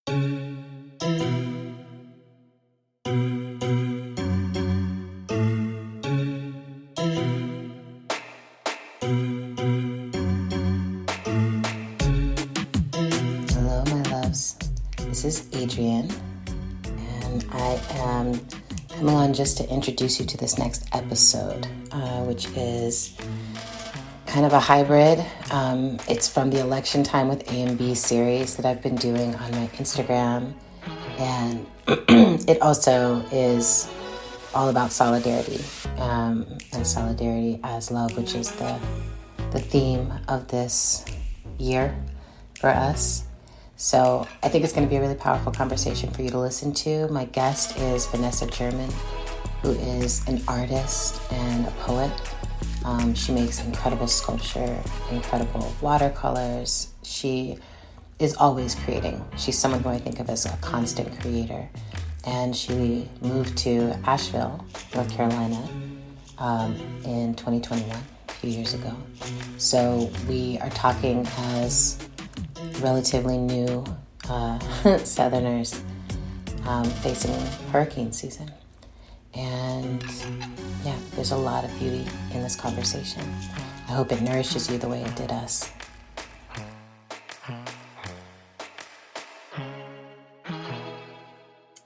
Hello, my loves. This is Adrienne, and I am coming on just to introduce you to this next episode, which is kind of a hybrid. It's from the Election Time with A and B series that I've been doing on my Instagram, and it also is all about solidarity, and solidarity as love, which is the theme of this year for us. So I think it's going to be a really powerful conversation for you to listen to. My guest is Vanessa German, who is an artist and a poet. She makes incredible sculpture, incredible watercolors. She is always creating. She's someone who I think of as a constant creator. And she moved to Asheville, North Carolina, in 2021, a few years ago. So we are talking as relatively new Southerners facing hurricane season. And yeah, there's a lot of beauty in this conversation. I hope it nourishes you the way it did us.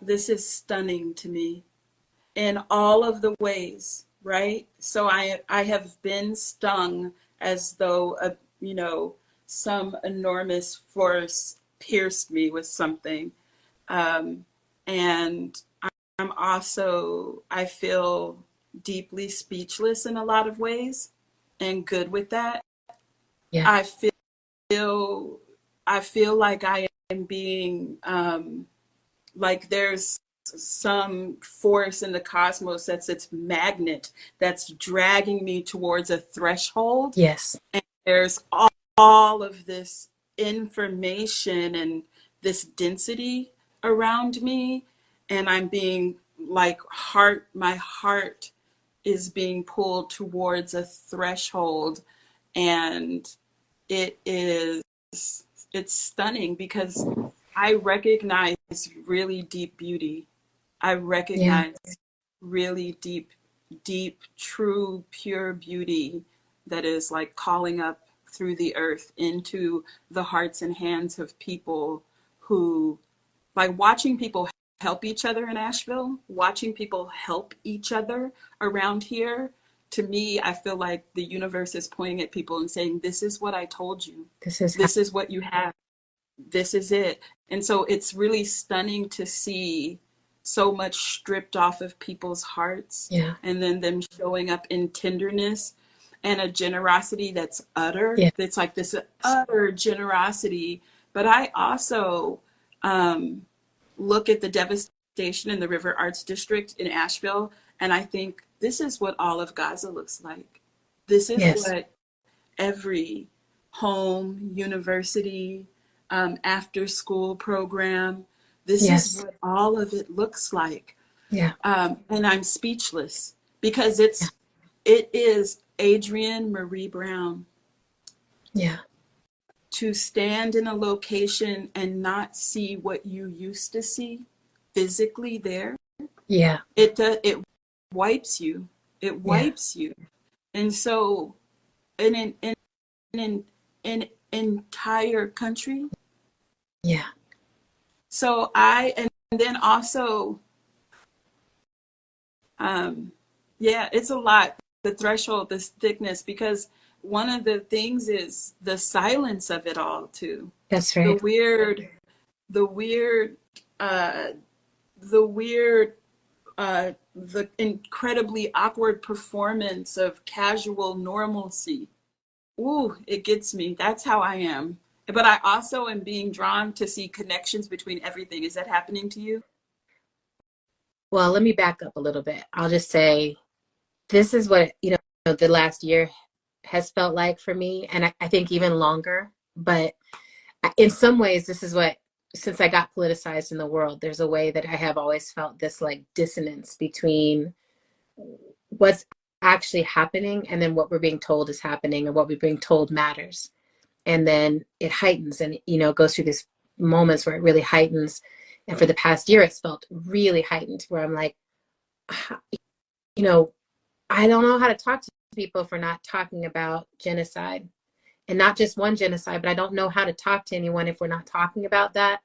This is stunning to me in all of the ways, right? So I have been stung as though some enormous force pierced me with something, and I feel deeply speechless in a lot of ways, and good with that. Yeah. I feel like I am being like there's some force in the cosmos that's its magnet that's dragging me towards a threshold. Yes. And there's all of this information and this density around me, and I'm being like my heart is being pulled towards a threshold, and it's stunning because I recognize really deep beauty. I recognize really deep, true, pure beauty that is like calling up through the earth into the hearts and hands of people who, like, watching people help each other in Asheville, watching people help each other around here. To me, I feel like the universe is pointing at people and saying, this is what I told you. This is what you have. This is it. And so it's really stunning to see so much stripped off of people's hearts, and then them showing up in tenderness and a generosity that's utter. It's like this utter generosity. But I also look at the devastation in the River Arts District in Asheville, and I think this is what all of Gaza looks like. This is what every home, university, after school program, this is what all of it looks like. And I'm speechless because it is Adrienne Marie Brown. To stand in a location and not see what you used to see physically there. It wipes you. It wipes you. And so in an entire country. So and then also, it's a lot, the threshold, this thickness, because one of the things is the silence of it all too. That's right. The incredibly awkward performance of casual normalcy. Ooh, it gets me. That's how I am. But I also am being drawn to see connections between everything. Is that happening to you? Well, let me back up a little bit. I'll just say, this is what, the last year has felt like for me. And I think even longer, but in some ways, this is what, since I got politicized in the world, there's a way that I have always felt this like dissonance between what's actually happening and then what we're being told is happening and what we're being told matters. And then it heightens and, goes through this moments where it really heightens. And for the past year, it's felt really heightened, where I'm like, you know, I don't know how to talk to people if we're not talking about genocide, and not just one genocide, but I don't know how to talk to anyone if we're not talking about that.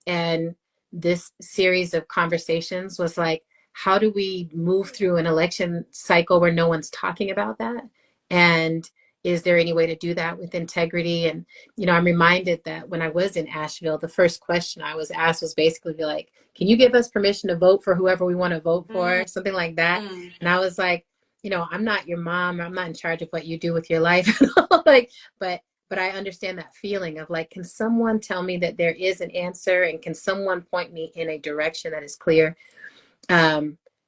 And this series of conversations was like, how do we move through an election cycle where no one's talking about that? And is there any way to do that with integrity? And, I'm reminded that when I was in Asheville, the first question I was asked was basically be like, can you give us permission to vote for whoever we want to vote for? Something like that. And I was like, I'm not your mom. I'm not in charge of what you do with your life. Like, but I understand that feeling of like, can someone tell me that there is an answer, and can someone point me in a direction that is clear?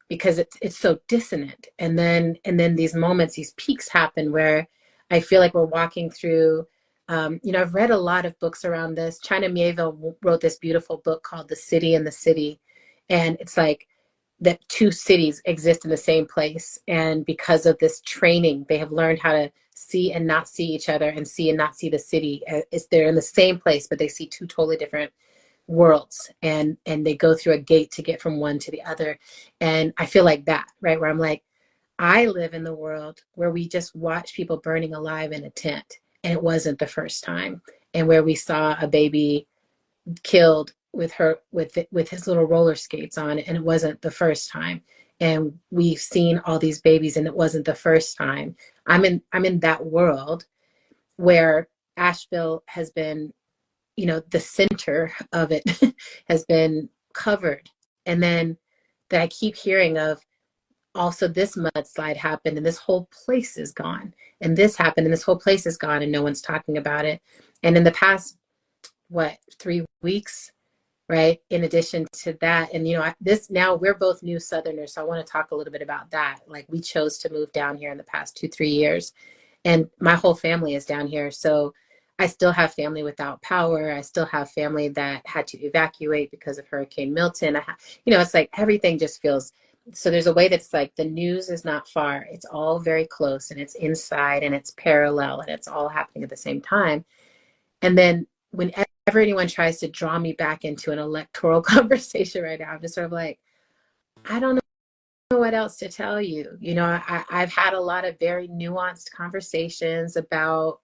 Because it's so dissonant. And then these moments, these peaks happen where I feel like we're walking through, I've read a lot of books around this. China Miéville wrote this beautiful book called The City and the City. And it's like that two cities exist in the same place. And because of this training, they have learned how to see and not see each other, and see and not see the city. They're in the same place, but they see two totally different worlds, and they go through a gate to get from one to the other. And I feel like that, right? Where I'm like, I live in the world where we just watch people burning alive in a tent, and it wasn't the first time. And where we saw a baby killed with his little roller skates on, and it wasn't the first time. And we've seen all these babies, and it wasn't the first time. I'm in that world where Asheville has been, the center of it has been covered. And then that I keep hearing of, also this mudslide happened and this whole place is gone, and this happened and this whole place is gone, and no one's talking about it. And in the past, 3 weeks, right, in addition to that, and now we're both new Southerners, so I want to talk a little bit about that. Like, we chose to move down here in the past 2-3 years, and my whole family is down here. So I still have family without power. I still have family that had to evacuate because of Hurricane Milton. It's like everything just feels, so there's a way that's like the news is not far. It's all very close, and it's inside, and it's parallel, and it's all happening at the same time. And then whenever anyone tries to draw me back into an electoral conversation right now, I'm just sort of like, I don't know what else to tell you. I've had a lot of very nuanced conversations about,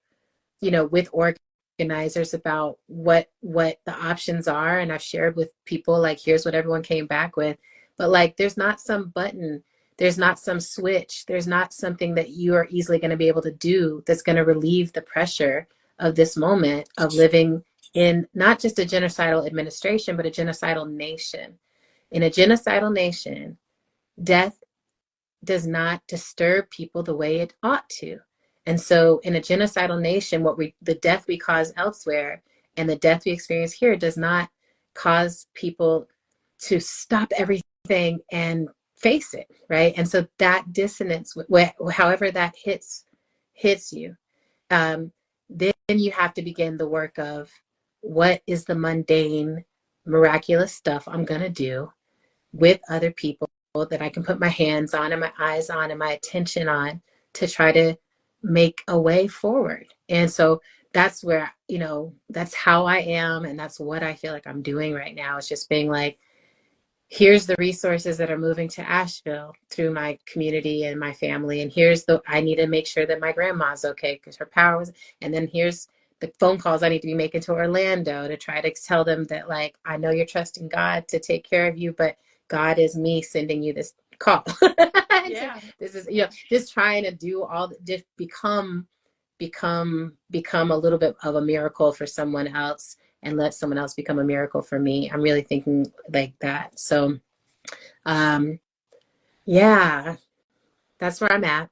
with organizers about what the options are. And I've shared with people, like, here's what everyone came back with. But like, there's not some button, there's not some switch, there's not something that you are easily going to be able to do that's going to relieve the pressure of this moment of living in not just a genocidal administration, but a genocidal nation. In a genocidal nation, death does not disturb people the way it ought to. And so in a genocidal nation, the death we cause elsewhere and the death we experience here does not cause people to stop everything and face it, right? And so that dissonance, however that hits you, then you have to begin the work of, what is the mundane, miraculous stuff I'm going to do with other people that I can put my hands on and my eyes on and my attention on to try to make a way forward. And so that's where, that's how I am. And that's what I feel like I'm doing right now. It's just being like, here's the resources that are moving to Asheville through my community and my family. And I need to make sure that my grandma's okay because her power was, and then here's the phone calls I need to be making to Orlando to try to tell them that, like, I know you're trusting God to take care of you, but God is me sending you this call. Yeah. This is, just trying to do just become a little bit of a miracle for someone else, and let someone else become a miracle for me. I'm really thinking like that. So, yeah, that's where I'm at.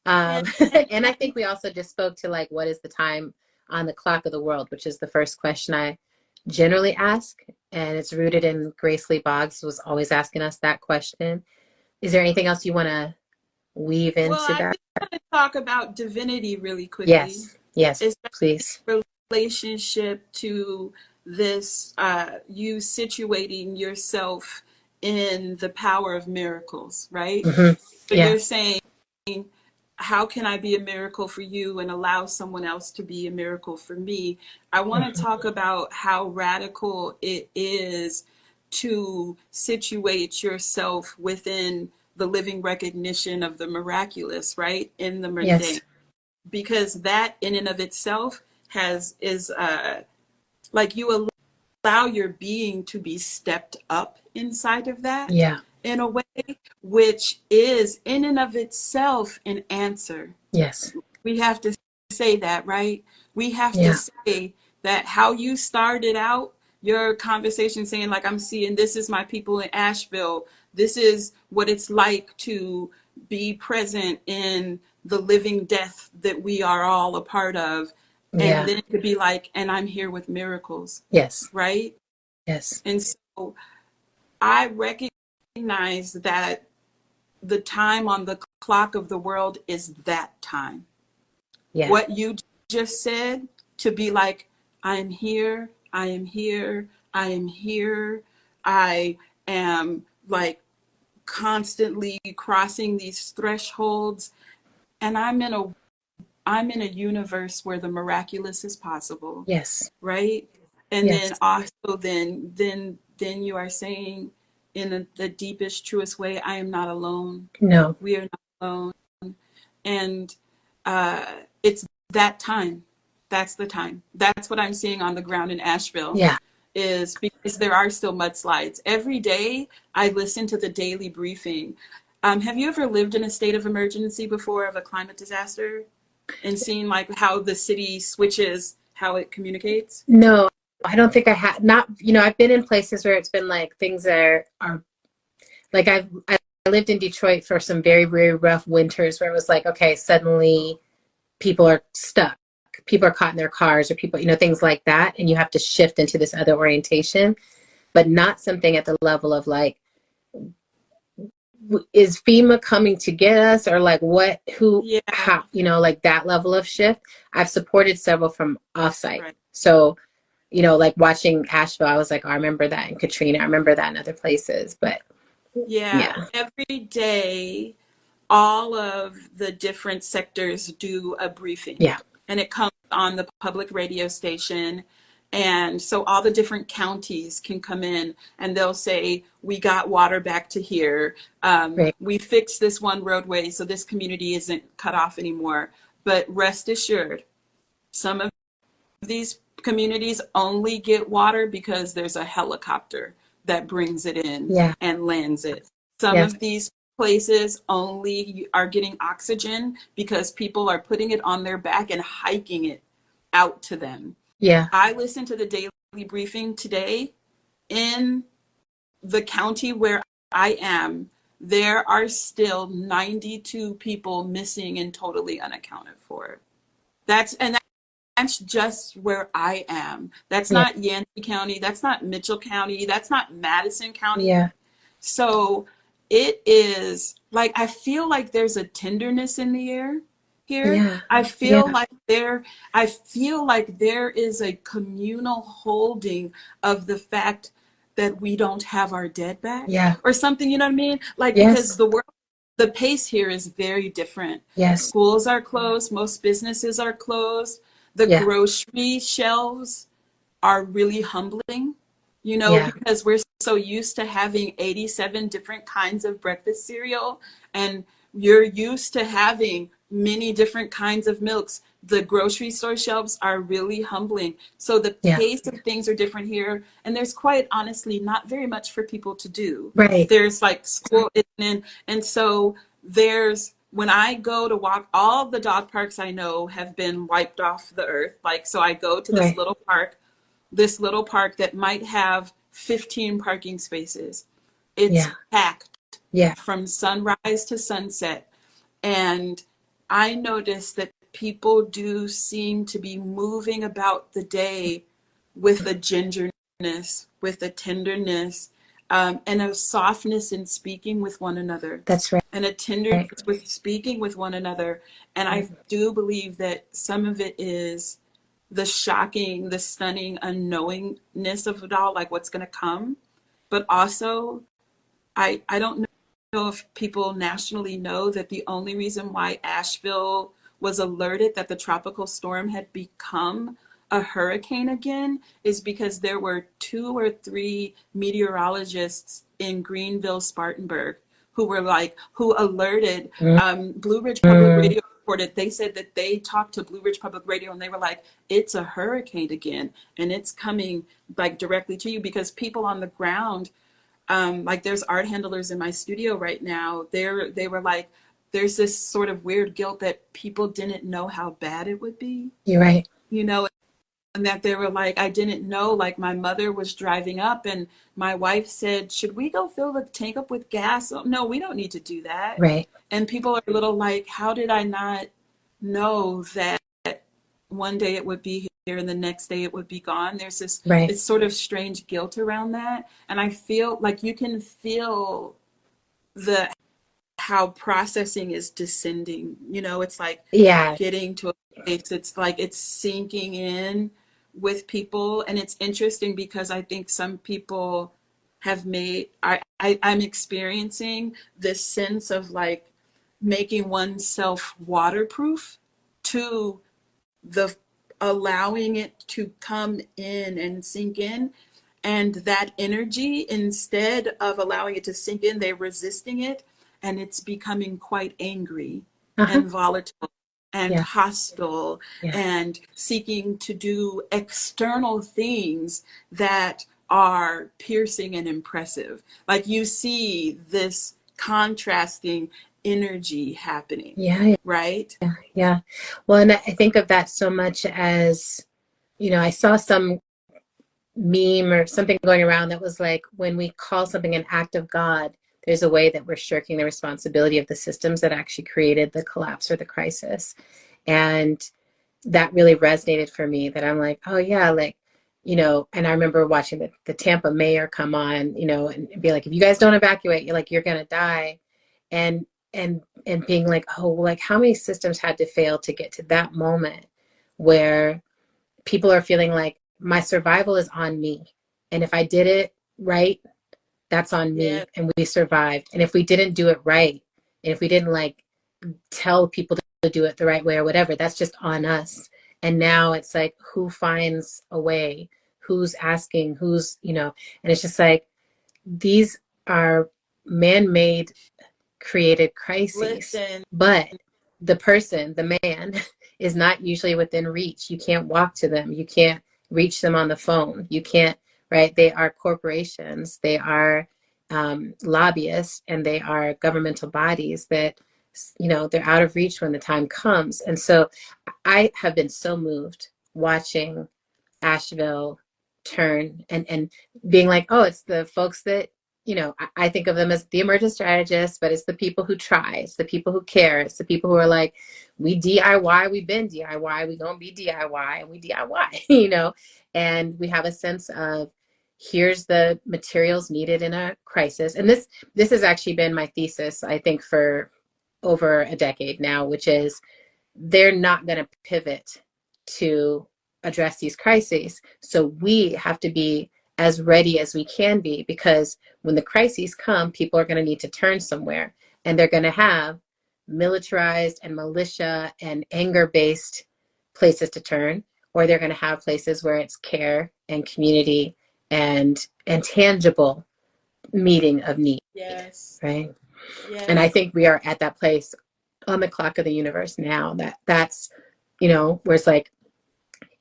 And I think we also just spoke to, like, what is the time on the clock of the world, which is the first question I generally ask. And it's rooted in Grace Lee Boggs was always asking us that question. Is there anything else you want to weave into that? I want to talk about divinity really quickly. Yes, please. Relationship to this, you situating yourself in the power of miracles, right? Mm-hmm. So you're saying how can I be a miracle for you and allow someone else to be a miracle for me? I want to talk about how radical it is to situate yourself within the living recognition of the miraculous, right? In the mundane, Yes. because that in and of itself has is like you allow your being to be stepped up inside of that Yeah. in a way, which is in and of itself an answer. Yes. We have to say that, right? We have to Yeah. say that how you started out your conversation saying, like, I'm seeing this is my people in Asheville. This is what it's like to be present in the living death that we are all a part of. And Yeah. then to be like, and I'm here with miracles, Yes. right? Yes. And so I recognize that the time on the clock of the world is that time. Yeah. What you just said, to be like, I am here, I am here, I am here, I am like constantly crossing these thresholds, and I'm in a universe where the miraculous is possible, Yes. right? And then Yes. also then you are saying in the deepest, truest way, I am not alone. No. We are not alone. And uh, it's that time. That's the time. That's what I'm seeing on the ground in Asheville, Yeah. is because there are still mudslides. Every day I listen to the daily briefing. Have you ever lived in a state of emergency before, of a climate disaster, and seen like how the city switches how it communicates? No, I don't think I had. Not, I've been in places where it's been like things that are like I lived in Detroit for some very, very rough winters where it was like, okay, suddenly people are stuck. People are caught in their cars, or people, things like that. And you have to shift into this other orientation, but not something at the level of like, is FEMA coming to get us, or like what, who, Yeah, how, like that level of shift. I've supported several from offsite. right. So, like watching Asheville, I was like, oh, I remember that in Katrina. I remember that in other places, but Yeah, yeah, every day all of the different sectors do a briefing, yeah, and it comes on the public radio station. And so all the different counties can come in and they'll say, we got water back to here. right. We fixed this one roadway, so this community isn't cut off anymore. But rest assured, some of these communities only get water because there's a helicopter that brings it in Yeah, and lands it. Some yes, of these places only are getting oxygen because people are putting it on their back and hiking it out to them. yeah, I listened to the daily briefing today. In the county where I am, there are still 92 people missing and totally unaccounted for. That's just where I am. That's yeah, not Yancey County. That's not Mitchell County. That's not Madison County. yeah, So it is like, I feel like there's a tenderness in the air here. yeah, yeah, I feel like there is a communal holding of the fact that we don't have our dead back yeah, or something, you know what I mean? Like, because yes, the pace here is very different. yes, Schools are closed, most businesses are closed. The yeah, grocery shelves are really humbling, yeah, because we're so used to having 87 different kinds of breakfast cereal, and you're used to having many different kinds of milks. The grocery store shelves are really humbling. So the yeah, pace of things are different here, and there's quite honestly not very much for people to do. right, There's like school isn't, and so there's when I go to walk, all the dog parks I know have been wiped off the earth. Like, so I go to right, this little park that might have 15 parking spaces. It's yeah, packed yeah, from sunrise to sunset. And I notice that people do seem to be moving about the day with a gingerness, with a tenderness, and a softness in speaking with one another, that's right, and a tenderness with speaking with one another. And I do believe that some of it is the shocking, the stunning unknowingness of it all, like what's going to come. But also, I don't know if people nationally know that the only reason why Asheville was alerted that the tropical storm had become a hurricane again is because there were 2 or 3 meteorologists in Greenville, Spartanburg, who were like, who alerted Blue Ridge Public Mm, Radio reported. They said that they talked to Blue Ridge Public Radio and they were like, it's a hurricane again and it's coming like directly to you, because people on the ground, like there's art handlers in my studio right now. They were like, there's this sort of weird guilt that people didn't know how bad it would be, you're right. you know, and that they were like, I didn't know, like my mother was driving up and my wife said, should we go fill the tank up with gas? Oh, no, we don't need to do that. Right. And people are a little like, how did I not know that one day it would be here and the next day it would be gone? There's this, Right. it's sort of strange guilt around that. And I feel like you can feel the how processing is descending. You know, it's like Yeah. getting to a place, it's like it's sinking in with people. And it's interesting because I think some people have made, I'm experiencing this sense of like making oneself waterproof to the allowing it to come in and sink in. And that energy, instead of allowing it to sink in, they're resisting it, and it's becoming quite angry Uh-huh. and volatile and Yeah. hostile Yeah. and seeking to do external things that are piercing and impressive. Like you see this contrasting energy happening, Yeah. right? Yeah. Yeah. Well, and I think of that so much as, I saw some meme or something going around that was like, when we call something an act of God, there's a way that we're shirking the responsibility of the systems that actually created the collapse or the crisis. And that really resonated for me, that I'm like, oh yeah, like, and I remember watching the Tampa mayor come on, and be like, if you guys don't evacuate, you're going to die. And, and being like, oh, like how many systems had to fail to get to that moment where people are feeling like my survival is on me. And if I did it right, that's on Yeah. me. And we survived. And if we didn't do it right, and if we didn't like tell people to do it the right way or whatever, that's just on us. And now it's like, who finds a way? Who's asking? And it's just like, these are man-made created crises, Listen. but the person, the man, is not usually within reach. You can't walk to them. You can't reach them on the phone. You can't, right? They are corporations. They are lobbyists, and they are governmental bodies that, they're out of reach when the time comes. And so I have been so moved watching Asheville turn and being like, oh, it's the folks that, I think of them as the emergent strategists, but it's the people who try, it's the people who care, it's the people who are like, we DIY, we've been DIY, we gonna be DIY, and we DIY, and we have a sense of, here's the materials needed in a crisis. And this has actually been my thesis, I think, for over a decade now, which is, they're not going to pivot to address these crises. So we have to be as ready as we can be, because when the crises come, people are going to need to turn somewhere, and they're going to have militarized and militia and anger-based places to turn, or they're going to have places where it's care and community and tangible meeting of need. Yes. Right. Yes. And I think we are at that place on the clock of the universe now, that's where it's like,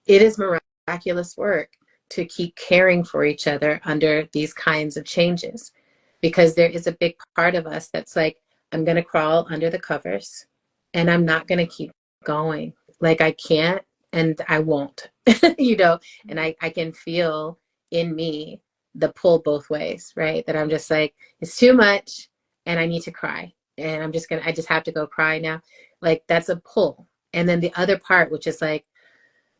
it is miraculous work to keep caring for each other under these kinds of changes, because there is a big part of us that's like, I'm going to crawl under the covers, and I'm not going to keep going. Like, I can't, and I won't, and I can feel in me the pull both ways, right? That I'm just like, it's too much and I need to cry. And I just have to go cry now. Like, that's a pull. And then the other part, which is like,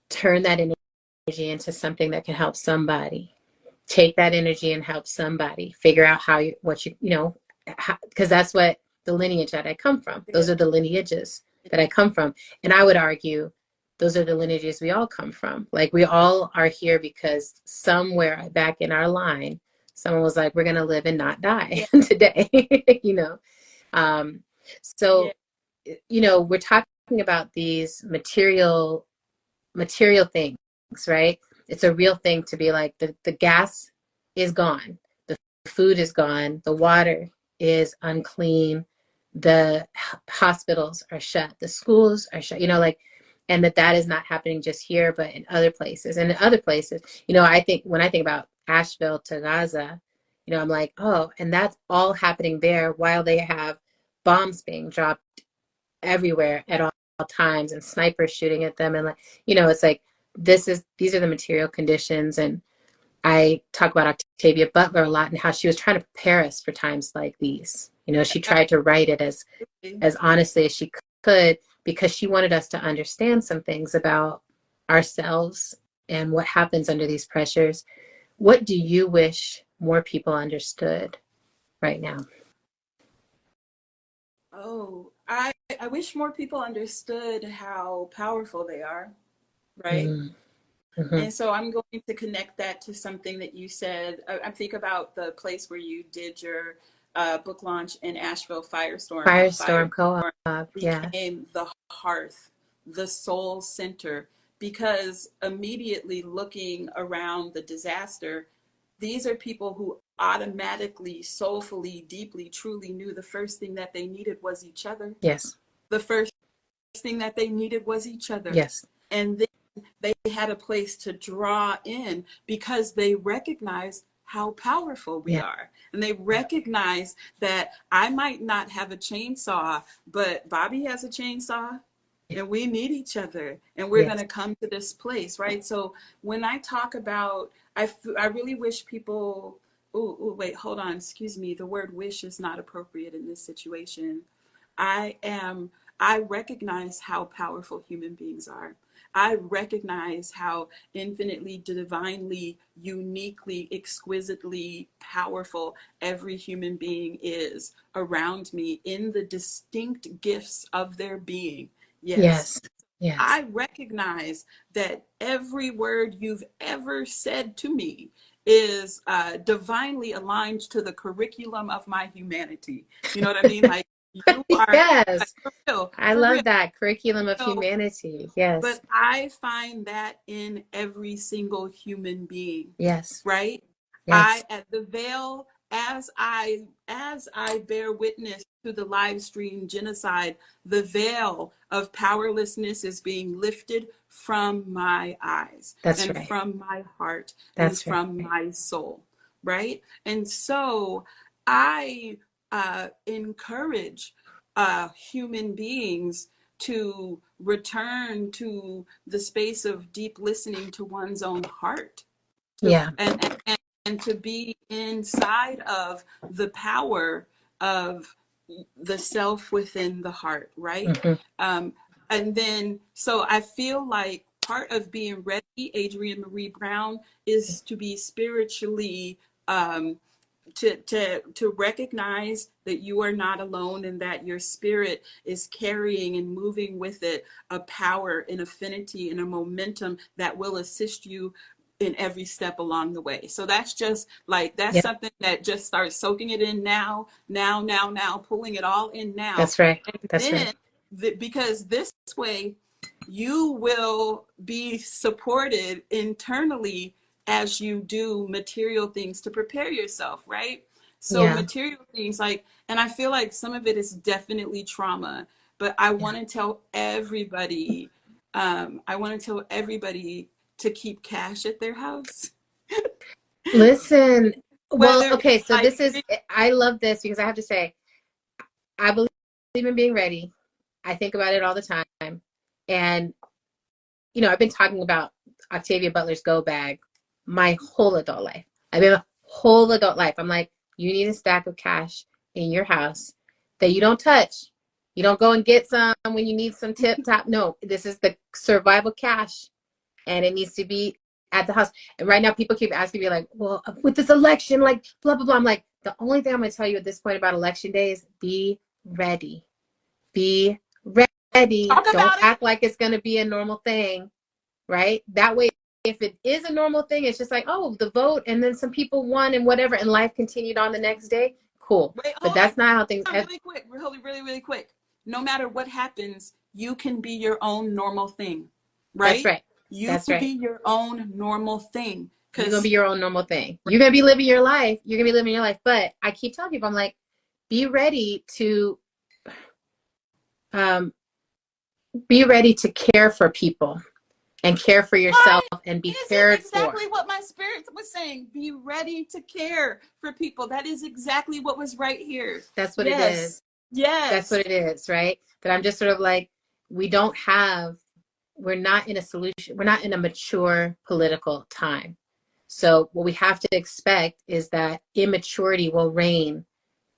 turn that energy into something that can help somebody. Take that energy and help somebody figure out because that's what the lineage that I come from. Those are the lineages that I come from. And I would argue those are the lineages we all come from. Like, we all are here because somewhere back in our line, Someone was like, we're going to live and not die Yeah. today, you know? Um, Yeah. so, we're talking about these material things, right? It's a real thing to be like the gas is gone, the food is gone, the water is unclean, the hospitals are shut, the schools are shut, like, and that is not happening just here, but in other places. And in other places, I think when I think about Asheville to Gaza, I'm like, oh, and that's all happening there while they have bombs being dropped everywhere at all times and snipers shooting at them. And like, it's like, these are the material conditions. And I talk about Octavia Butler a lot and how she was trying to prepare us for times like these. She tried to write it as honestly as she could, because she wanted us to understand some things about ourselves and what happens under these pressures. What do you wish more people understood right now? Oh, I wish more people understood how powerful they are, right? Mm-hmm. And so I'm going to connect that to something that you said. I think about the place where you did your book launch in Asheville, Firestorm, how Firestorm Firestorm Co-op, yeah. became the hearth, the soul center, because immediately looking around the disaster, these are people who automatically, soulfully, deeply, truly knew the first thing that they needed was each other. Yes. The first thing that they needed was each other. Yes. And then they had a place to draw in because they recognize how powerful we are. And they recognize that I might not have a chainsaw, but Bobby has a chainsaw and we need each other and we're going to come to this place, right? So when I talk about, I really wish people, wait, hold on, excuse me. The word wish is not appropriate in this situation. I am, I recognize how powerful human beings are. I recognize how infinitely, divinely, uniquely, exquisitely powerful every human being is around me in the distinct gifts of their being. Yes. Yes. Yes. I recognize that every word you've ever said to me is divinely aligned to the curriculum of my humanity. You know what I mean? Like, you are, like, Yes. for real, I for real. love that curriculum of So, humanity. Yes. but I find that in every single human being, Yes. right? Yes. At the veil, as I bear witness to the live stream genocide, the veil of powerlessness is being lifted from my eyes That's and right. from my heart and That's right. from my soul, right? And so I encourage human beings to return to the space of deep listening to one's own heart, to, Yeah. and to be inside of the power of the self within the heart, right? Mm-hmm. And then, so I feel like part of being ready, Adrienne Marie Brown, is to be spiritually to recognize that you are not alone and that your spirit is carrying and moving with it a power, an affinity, and a momentum that will assist you in every step along the way. So that's just like, that's something that just starts soaking it in now, pulling it all in now. That's right. And That's then right. because this way you will be supported internally as you do material things to prepare yourself, right? So Yeah. material things like, and I feel like some of it is definitely trauma, but I want to tell everybody, to keep cash at their house. Listen, well, Whether okay, it's so like, I love this because I have to say, I believe in being ready. I think about it all the time. And, I've been talking about Octavia Butler's Go Bag my whole adult life. I've been a whole adult life. I'm like, you need a stack of cash in your house that you don't touch. You don't go and get some when you need some tip top. No, this is the survival cash, and it needs to be at the house. And right now, people keep asking me like, well, with this election, like blah blah blah. I'm like, the only thing I'm going to tell you at this point about election day is be ready. Be ready. talk Don't about it. act like it's going to be a normal thing, right? That way if it is a normal thing, it's just like, oh, the vote, and then some people won and whatever, and life continued on the next day. Cool. Wait, But hold that's not how things. on, really quick, really quick. No matter what happens, you can be your own normal thing, That's right? right. You That's right. be your own normal thing. You're gonna be Because your own normal thing. You're gonna be living your life. You're gonna be living your life. But I keep telling people, I'm like, be ready to um, care for people and care for yourself why and be is it cared for. exactly what my spirit was saying? Be ready to care for people. That is exactly what was right here. That's what it is. Yes. That's what Yes. it is, right? That I'm just sort of like, we're not in a solution, we're not in a mature political time. So what we have to expect is that immaturity will reign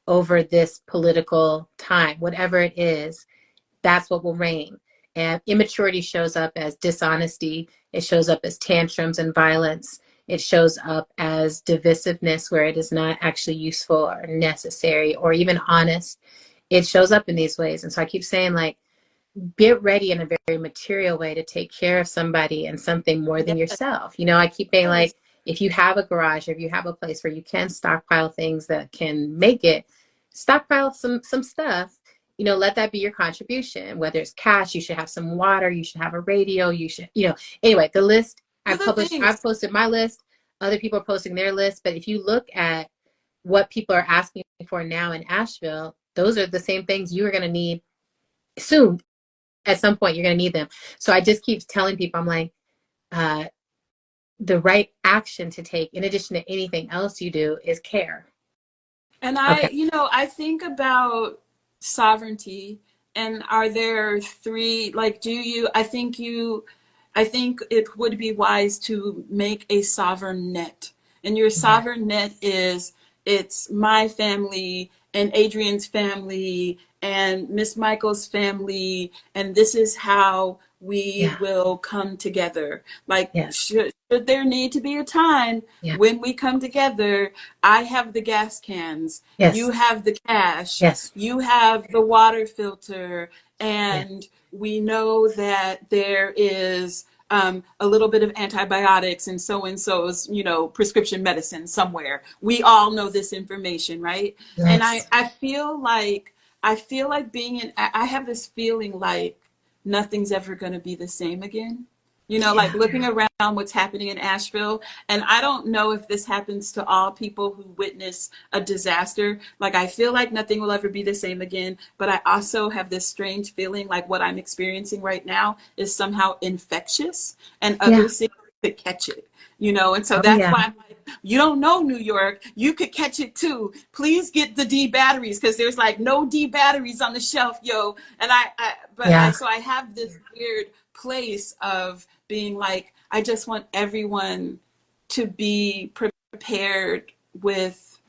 over this political time, whatever it is. That's what will reign. And immaturity shows up as dishonesty. It shows up as tantrums and violence. It shows up as divisiveness where it is not actually useful or necessary or even honest. It shows up in these ways. And so I keep saying, like, get ready in a very material way to take care of somebody and something more than Yes. yourself. I keep saying, Yes. like, if you have a garage, or if you have a place where you can stockpile things that can make it, stockpile some stuff. Let that be your contribution. Whether it's cash, you should have some water, you should have a radio, you should, anyway, the list Other I've things. posted my list, other people are posting their list. But if you look at what people are asking for now in Asheville, those are the same things you are going to need soon. At some point, you're going to need them. So I just keep telling people, I'm like, uh, the right action to take, in addition to anything else you do, is care. And Okay. I think about sovereignty, and are there three, like, I think it would be wise to make a sovereign net. And your Yeah. sovereign net is, it's my family and Adrian's family and Miss Michael's family, and this is how we Yeah. will come together. Like, Yes. should there need to be a time Yeah. when we come together, I have the gas cans, Yes. you have the cash, Yes. you have the water filter, Yeah. and we know that there is a little bit of antibiotics and so's, prescription medicine somewhere. We all know this information, right? And Yes. I feel like I have this feeling like nothing's ever going to be the same again. Like Yeah. looking around what's happening in Asheville. And I don't know if this happens to all people who witness a disaster. Like, I feel like nothing will ever be the same again. But I also have this strange feeling like what I'm experiencing right now is somehow infectious and Yeah. other cities could catch it. And so Oh, that's yeah. why I'm like, you don't know New York, you could catch it too. Please get the D batteries, because there's like no D batteries on the shelf, yo. And Yeah. so I have this weird place of being like, I just want everyone to be prepared with,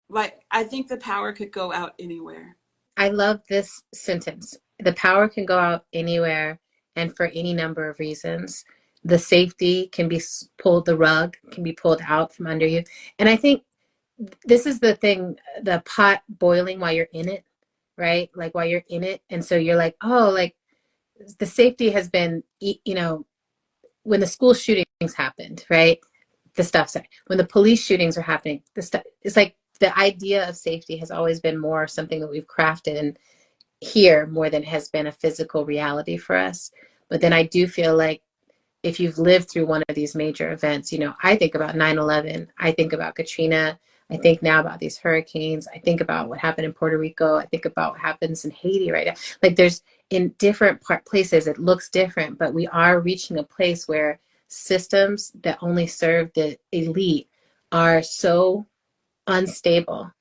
like, I think the power could go out anywhere. I love this sentence. The power can go out anywhere and for any number of reasons. The safety can be pulled, the rug can be pulled out from under you. And I think this is the thing, the pot boiling while you're in it, right? Like while you're in it. And so you're like, oh, like the safety has been, when the school shootings happened, right? The stuff, when the police shootings are happening, the stuff, it's like the idea of safety has always been more something that we've crafted and here more than has been a physical reality for us. But then I do feel like if you've lived through one of these major events, I think about 9/11, I think about Katrina, I think now about these hurricanes, I think about what happened in Puerto Rico, I think about what happens in Haiti right now. Like, there's, in different places, it looks different, but we are reaching a place where systems that only serve the elite are so unstable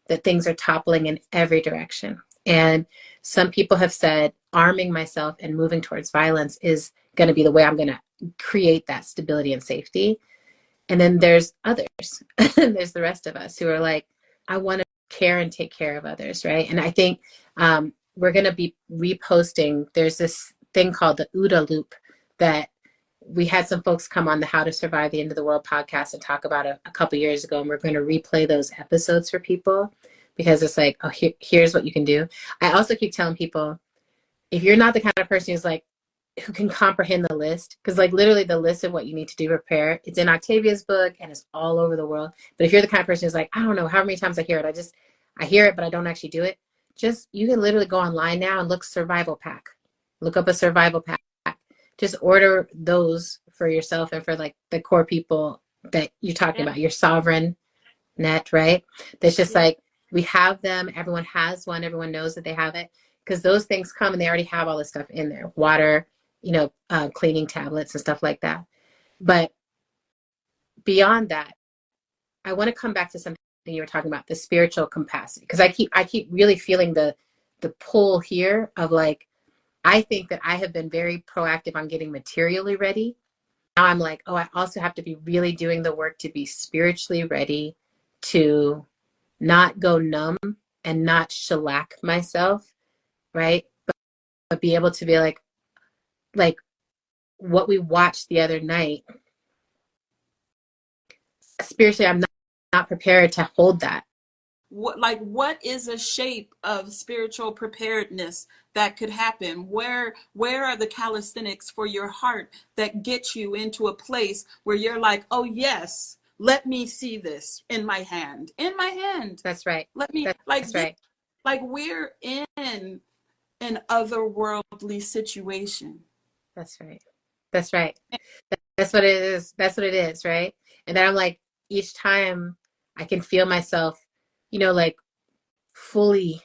that things are toppling in every direction. And some people have said arming myself and moving towards violence is going to be the way I'm going to create that stability and safety. And then there's others. There's the rest of us who are like, I want to care and take care of others, right? And I think we're going to be reposting. There's this thing called the OODA loop that we had some folks come on the How to Survive the End of the World podcast and talk about a couple years ago. And we're going to replay those episodes for people because it's like, oh, here's what you can do. I also keep telling people, if you're not the kind of person who's like, who can comprehend the list, because like literally the list of what you need to do prepare, it's in Octavia's book and it's all over the world. But if you're the kind of person who's like, I don't know how many times I hear it, I hear it but I don't actually do it, just you can literally go online now and look survival pack, look up a survival pack, just order those for yourself and for like the core people that you're talking about, your sovereign net, right? That's just like, we have them, everyone has one, everyone knows that they have it, because those things come and they already have all this stuff in there, water, cleaning tablets and stuff like that. But beyond that, I want to come back to something you were talking about, the spiritual capacity, because I keep really feeling the pull here of like, I think that I have been very proactive on getting materially ready. Now I'm like, oh, I also have to be really doing the work to be spiritually ready, to not go numb and not shellac myself, right? But be able to be like what we watched the other night. Spiritually, I'm not prepared to hold that. What is a shape of spiritual preparedness that could happen? Where are the calisthenics for your heart that get you into a place where you're like, oh yes, let me see this in my hand. That's right. Let me That's right. Like we're in an otherworldly situation. That's right. That's right. That's what it is. That's what it is, right? And then I'm like, each time I can feel myself, like fully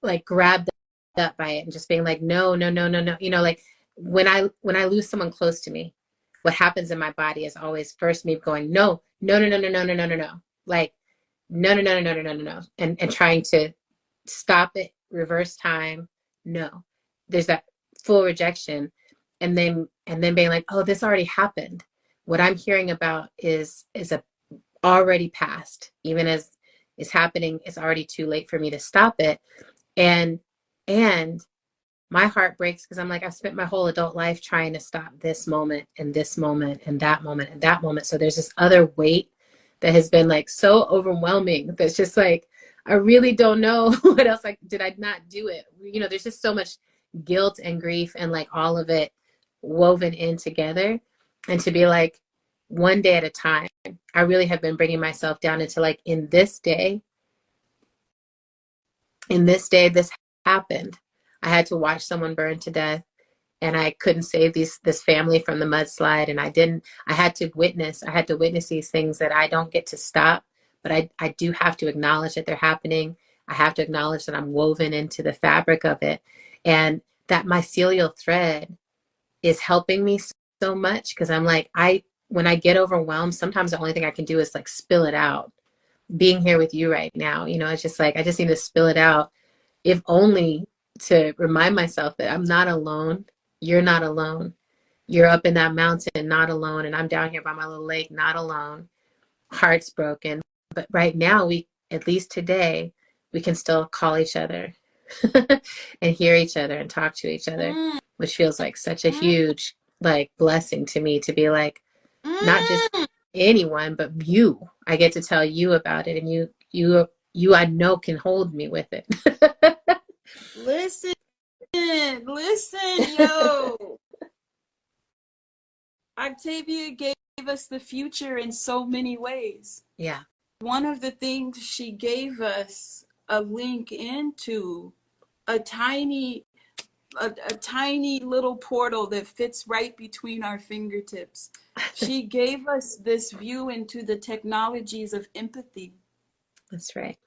like grabbed up by it and just being like, no, no, no, no, no. Like when I lose someone close to me, what happens in my body is always first me going, no, no, no, no, no, no, no, no, no, no. Like, no, no, no, no, no, no, no, no. And trying to stop it, reverse time. No. There's that full rejection. And then being like, oh, this already happened. What I'm hearing about is a already past. Even as is happening, it's already too late for me to stop it. And my heart breaks because I'm like, I've spent my whole adult life trying to stop this moment and this moment and that moment and that moment. So there's this other weight that has been like so overwhelming that's just like, I really don't know what else. Like, did I not do it? There's just so much guilt and grief and like all of it woven in together. And to be like, one day at a time, I really have been bringing myself down into like, in this day, this happened. I had to watch someone burn to death and I couldn't save this family from the mudslide. And I had to witness these things that I don't get to stop, but I do have to acknowledge that they're happening. I have to acknowledge that I'm woven into the fabric of it. And that mycelial thread is helping me so much because I'm like, when I get overwhelmed, sometimes the only thing I can do is like spill it out. Being here with you right now, it's just like, I just need to spill it out, if only to remind myself that I'm not alone. You're not alone. You're up in that mountain, not alone. And I'm down here by my little lake, not alone. Heart's broken. But right now, at least today, we can still call each other and hear each other and talk to each other, which feels like such a huge like blessing to me, to be like, not just anyone, but you. I get to tell you about it, and you I know can hold me with it. Listen, yo. Octavia gave us the future in so many ways. Yeah. One of the things she gave us a link into, a tiny little portal that fits right between our fingertips. She gave us this view into the technologies of empathy. That's right.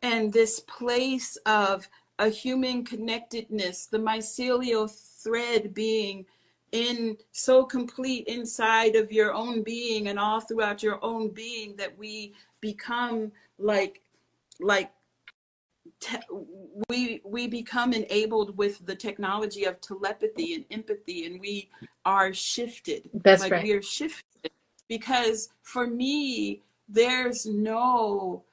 And this place of a human connectedness, the mycelial thread being in so complete inside of your own being and all throughout your own being that we become we become enabled with the technology of telepathy and empathy, and we are shifted. That's right. We are shifted because for me, there's no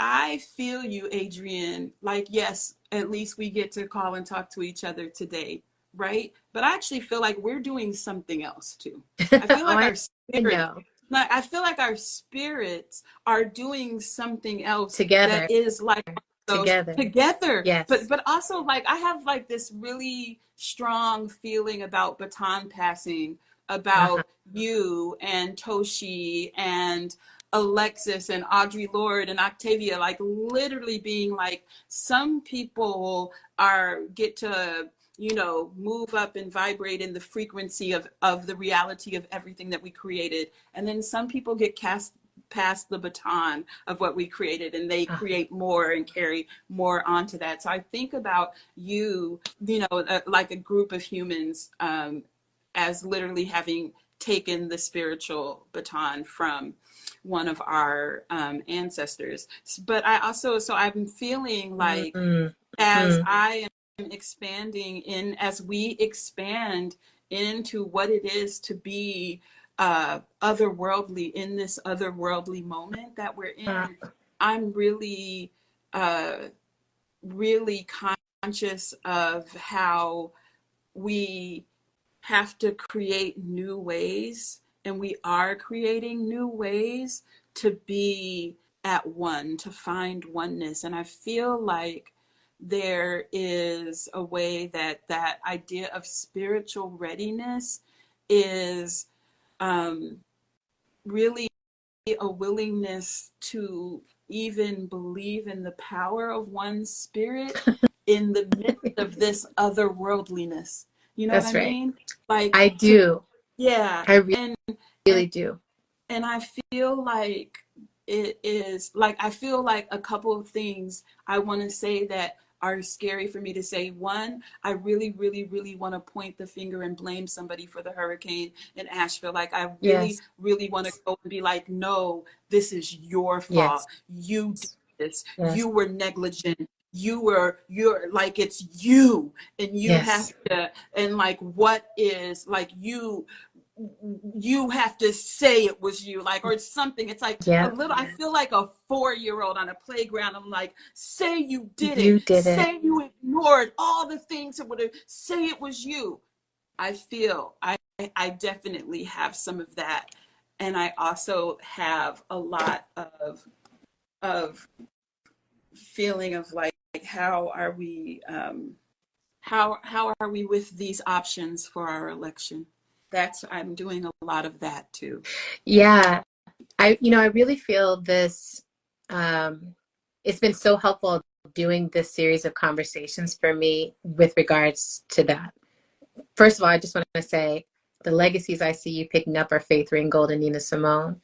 I feel you, Adrienne. Like, yes, at least we get to call and talk to each other today, right? But I actually feel like we're doing something else too. I feel like I feel like our spirits are doing something else together that is like those together. together. Yes. But also, like, I have like this really strong feeling about baton passing, Uh-huh. about you and Toshi and Alexis and Audre Lorde and Octavia, like literally being like, some people are get to, you know, move up and vibrate in the frequency of the reality of everything that we created, and then some people get cast past the baton of what we created, and they Uh, create more and carry more onto that. So I think about you, you know, like a group of humans, as literally having taken the spiritual baton from one of our ancestors. But I also, so I'm feeling like, mm, as mm, I am expanding in, as we expand into what it is to be otherworldly in this otherworldly moment that we're uh, in, I'm really, uh, really conscious of how we have to create new ways, and we are creating new ways to be at one, to find oneness. And I feel like there is a way that that idea of spiritual readiness is um, really a willingness to even believe in the power of one's spirit in the midst of this otherworldliness. You know what I that's right. mean? Like I to, do. yeah. I really, And really do. and I feel like it is like, I feel like a couple of things I want to say that are scary for me to say. One, I really, really, really want to point the finger and blame somebody for the hurricane in Asheville. Like, I really, Yes. really want to go and be like, no, this is your Yes. fault. You did this. Yes. You were negligent. You're like, it's you, and you Yes. have to, and like, what is like, you have to say it was you, like, or something. It's like a Yeah. little, I feel like a 4-year old on a playground. I'm like, say you did it, You did it. say you ignored all the things that would have, say it was you. I feel I definitely have some of that. And I also have a lot of feeling of like, how are we, how are we with these options for our election? That's, I'm doing a lot of that too. Yeah. I really feel this, um, it's been so helpful doing this series of conversations for me with regards to that. First of all, I just want to say the legacies I see you picking up are Faith Ringgold and Nina Simone.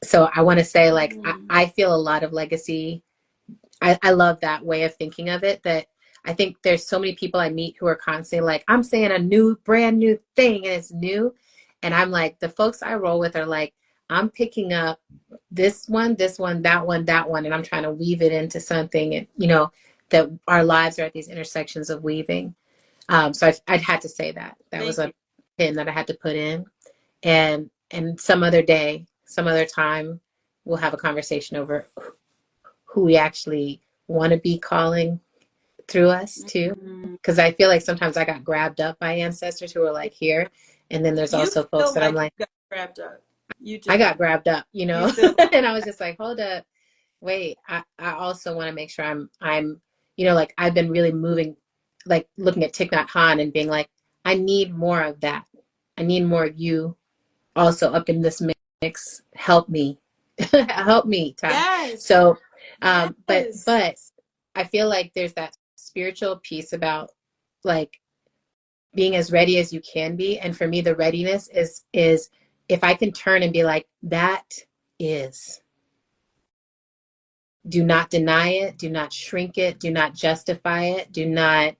So I want to say, like, Mm. I feel a lot of legacy. I love that way of thinking of it, that I think there's so many people I meet who are constantly like, I'm saying a new, brand new thing and it's new. And I'm like, the folks I roll with are like, I'm picking up this one, that one, that one, and I'm trying to weave it into something, and that our lives are at these intersections of weaving. So I'd had to say that. That was Thank a you. pin that I had to put in. And some other day, some other time, we'll have a conversation over who we actually want to be calling through us too. Mm. Because I feel like sometimes I got grabbed up by ancestors who are like here. And then there's You also folks feel that I'm like like, you got grabbed up. You I got do. grabbed up, You feel and I was just like, hold up, wait, I also want to make sure I'm, like I've been really moving, like looking at Thich Nhat Hanh and being like, I need more of that. I need more of you also up in this mix. Help me. Help me, Ty. yes. So, Yes. but I feel like there's that spiritual piece about like being as ready as you can be. And for me, the readiness is if I can turn and be like, that is, do not deny it, do not shrink it, do not justify it, do not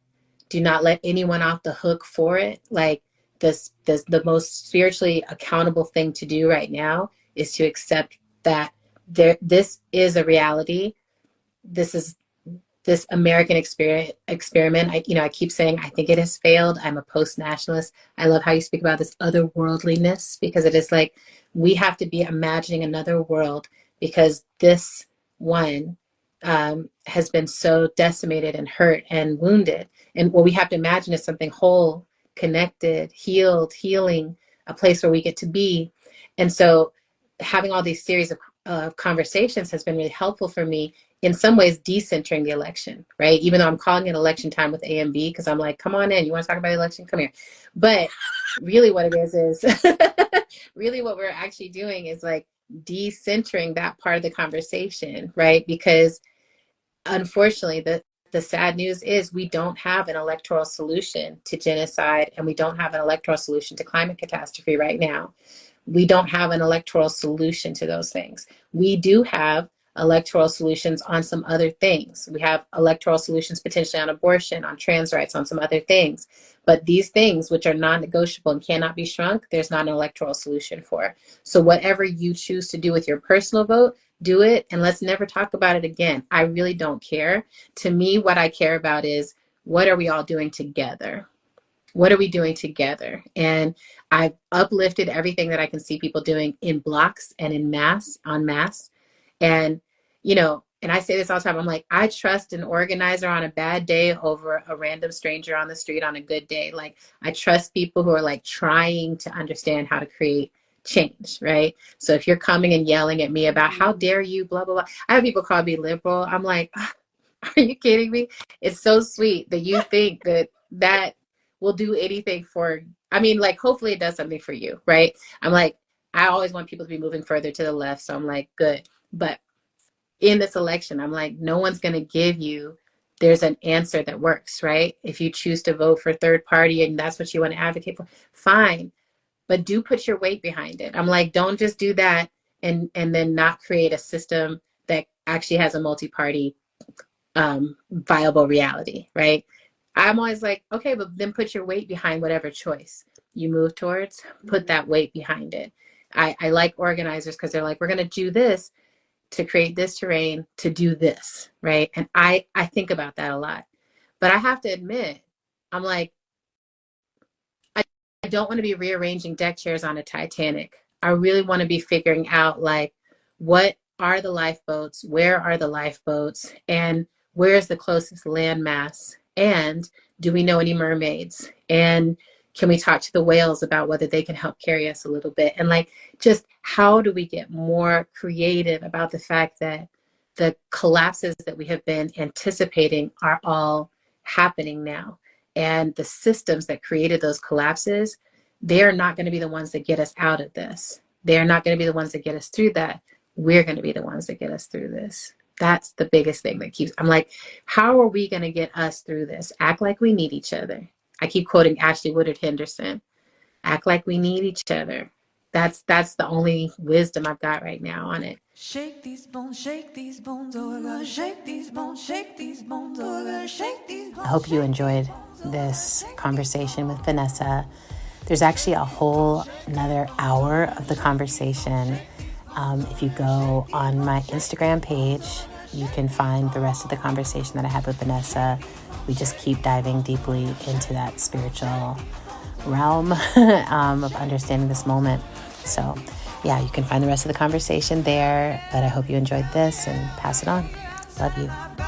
let anyone off the hook for it. Like this the most spiritually accountable thing to do right now is to accept that this is a reality. This is this American experiment. I keep saying I think it has failed. I'm a post-nationalist. I love how you speak about this otherworldliness, because it is like we have to be imagining another world, because this one has been so decimated and hurt and wounded. And what we have to imagine is something whole, connected, healed, healing, a place where we get to be. And so having all these series conversations has been really helpful for me in some ways, decentering the election, right? Even though I'm calling it election time with A and B, because I'm like, come on in, you want to talk about the election? Come here. But really what it is really what we're actually doing is like decentering that part of the conversation, right? Because unfortunately, the sad news is we don't have an electoral solution to genocide, and we don't have an electoral solution to climate catastrophe right now. We don't have an electoral solution to those things. We do have electoral solutions on some other things. We have electoral solutions potentially on abortion, on trans rights, on some other things. But these things, which are non-negotiable and cannot be shrunk, there's not an electoral solution for. So whatever you choose to do with your personal vote, do it, and let's never talk about it again. I really don't care. To me, what I care about is, what are we all doing together? What are we doing together? And I've uplifted everything that I can see people doing in blocks and en masse. And, and I say this all the time, I'm like, I trust an organizer on a bad day over a random stranger on the street on a good day. Like, I trust people who are like trying to understand how to create change, right? So if you're coming and yelling at me about how dare you, blah, blah, blah. I have people call me liberal. I'm like, are you kidding me? It's so sweet that you think that will do anything for, I mean, like, hopefully it does something for you, right? I'm like, I always want people to be moving further to the left. So I'm like, good. But in this election, I'm like, no one's going to give you, there's an answer that works, right? If you choose to vote for third party and that's what you want to advocate for, fine. But do put your weight behind it. I'm like, don't just do that and then not create a system that actually has a multi-party viable reality, right? I'm always like, okay, but then put your weight behind whatever choice you move towards, put that weight behind it. I like organizers because they're like, we're going to do this to create this terrain to do this, right? And I think about that a lot. But I have to admit, I'm like, I don't want to be rearranging deck chairs on a Titanic. I really want to be figuring out, like, what are the lifeboats? Where are the lifeboats? And where is the closest landmass? And do we know any mermaids? And can we talk to the whales about whether they can help carry us a little bit? And like, just how do we get more creative about the fact that the collapses that we have been anticipating are all happening now? And the systems that created those collapses, they're not going to be the ones that get us out of this. They're not going to be the ones that get us through that. We're going to be the ones that get us through this. That's the biggest thing that keeps, I'm like, how are we going to get us through this? Act like we need each other. I keep quoting Ashley Woodard Henderson. Act like we need each other. That's the only wisdom I've got right now on it. Shake these bones, oh, we're gonna shake these bones, oh, we're gonna shake these bones. I hope you enjoyed this conversation with Vanessa. There's actually a whole another hour of the conversation. If you go on my Instagram page, you can find the rest of the conversation that I had with Vanessa. We just keep diving deeply into that spiritual realm of understanding this moment. So yeah, you can find the rest of the conversation there, but I hope you enjoyed this and pass it on. Love you.